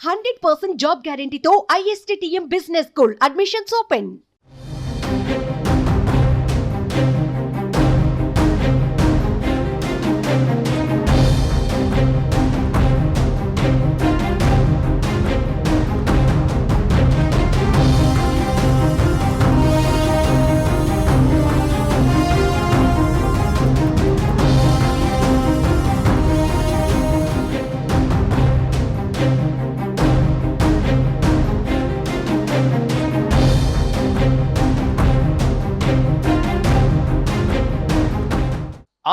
100% job గ్యారంటీతో ISTTM business school admissions open.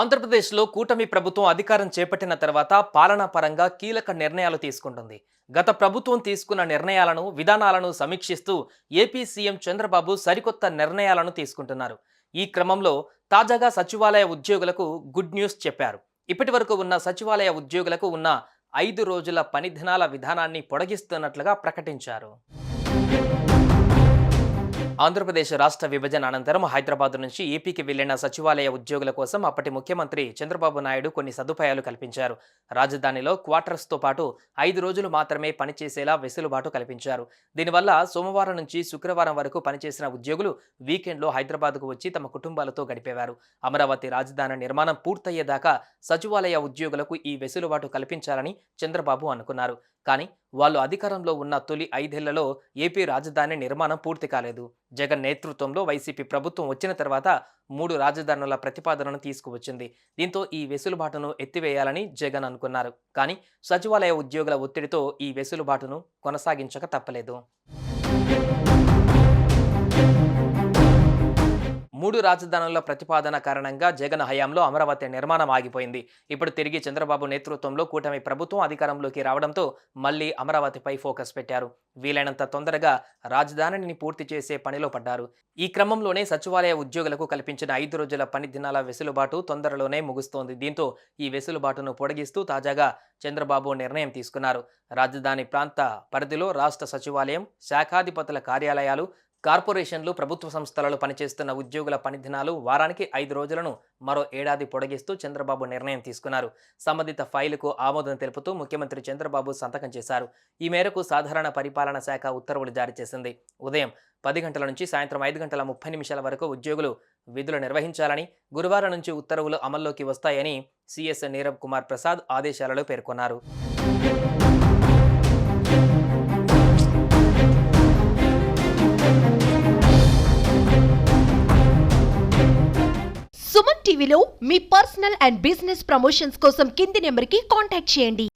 ఆంధ్రప్రదేశ్లో కూటమి ప్రభుత్వం అధికారం చేపట్టిన తర్వాత పాలనా పరంగా కీలక నిర్ణయాలు తీసుకుంటుంది. గత ప్రభుత్వం తీసుకున్న నిర్ణయాలను, విధానాలను సమీక్షిస్తూ ఏపీ సీఎం చంద్రబాబు సరికొత్త నిర్ణయాలను తీసుకుంటున్నారు. ఈ క్రమంలో తాజాగా సచివాలయ ఉద్యోగులకు గుడ్ న్యూస్ చెప్పారు. ఇప్పటి వరకు ఉన్న సచివాలయ ఉద్యోగులకు ఉన్న 5 రోజుల పని దినాల విధానాన్ని పొడిగిస్తున్నట్లుగా ప్రకటించారు. ఆంధ్రప్రదేశ్ రాష్ట్ర విభజన అనంతరం హైదరాబాద్ నుంచి ఏపీకి వెళ్లిన సచివాలయ ఉద్యోగుల కోసం అప్పటి ముఖ్యమంత్రి చంద్రబాబు నాయుడు కొన్ని సదుపాయాలు కల్పించారు. రాజధానిలో క్వార్టర్స్తో పాటు 5 రోజులు మాత్రమే పనిచేసేలా వెసులుబాటు కల్పించారు. దీనివల్ల సోమవారం నుంచి శుక్రవారం వరకు పనిచేసిన ఉద్యోగులు వీకెండ్లో హైదరాబాద్కు వచ్చి తమ కుటుంబాలతో గడిపేవారు. అమరావతి రాజధాని నిర్మాణం పూర్తయ్యేదాకా సచివాలయ ఉద్యోగులకు ఈ వెసులుబాటు కల్పించాలని చంద్రబాబు అనుకున్నారు. కానీ వాళ్ళు అధికారంలో ఉన్న తొలి 5 ఏళ్లలో ఏపీ రాజధాని నిర్మాణం పూర్తి కాలేదు. జగన్ నేతృత్వంలో వైసీపీ ప్రభుత్వం వచ్చిన తర్వాత 3 రాజధానుల ప్రతిపాదనను తీసుకువచ్చింది. దీంతో ఈ వెసులుబాటును ఎత్తివేయాలని జగన్ అనుకున్నారు. కానీ సచివాలయ ఉద్యోగుల ఒత్తిడితో ఈ వెసులుబాటును కొనసాగించక తప్పలేదు. 3 రాజధానుల ప్రతిపాదన కారణంగా జగన్ హయాంలో అమరావతి నిర్మాణం ఆగిపోయింది. ఇప్పుడు తిరిగి చంద్రబాబు నేతృత్వంలో కూటమి ప్రభుత్వం అధికారంలోకి రావడంతో మళ్లీ అమరావతిపై ఫోకస్ పెట్టారు. వీలైనంత తొందరగా రాజధానిని పూర్తి చేసే పనిలో పడ్డారు. ఈ క్రమంలోనే సచివాలయ ఉద్యోగులకు కల్పించిన 5 రోజుల పని దినాల వెసులుబాటు తొందరలోనే ముగుస్తోంది. దీంతో ఈ వెసులుబాటును పొడిగిస్తూ తాజాగా చంద్రబాబు నిర్ణయం తీసుకున్నారు. రాజధాని ప్రాంత పరిధిలో రాష్ట్ర సచివాలయం, శాఖాధిపతుల కార్యాలయాలు, కార్పొరేషన్లు, ప్రభుత్వ సంస్థలలో పనిచేస్తున్న ఉద్యోగుల పని దినాలు వారానికి 5 రోజులను మరో ఏడాది పొడిగిస్తూ చంద్రబాబు నిర్ణయం తీసుకున్నారు. సంబంధిత ఫైలుకు ఆమోదం తెలుపుతూ ముఖ్యమంత్రి చంద్రబాబు సంతకం చేశారు. ఈ మేరకు సాధారణ పరిపాలన శాఖ ఉత్తర్వులు జారీ చేసింది. ఉదయం 10 గంటల నుంచి సాయంత్రం 5:30 వరకు ఉద్యోగులు విధులు నిర్వహించాలని, గురువారం నుంచి ఉత్తర్వులు అమల్లోకి వస్తాయని సిఎస్ నీరబ్ కుమార్ ప్రసాద్ ఆదేశాలలో పేర్కొన్నారు. సుమన్ టీవీలో మీ పర్సనల్ అండ్ బిజినెస్ ప్రమోషన్స్ కోసం కింది నెంబర్కి కాంటాక్ట్ చేయండి.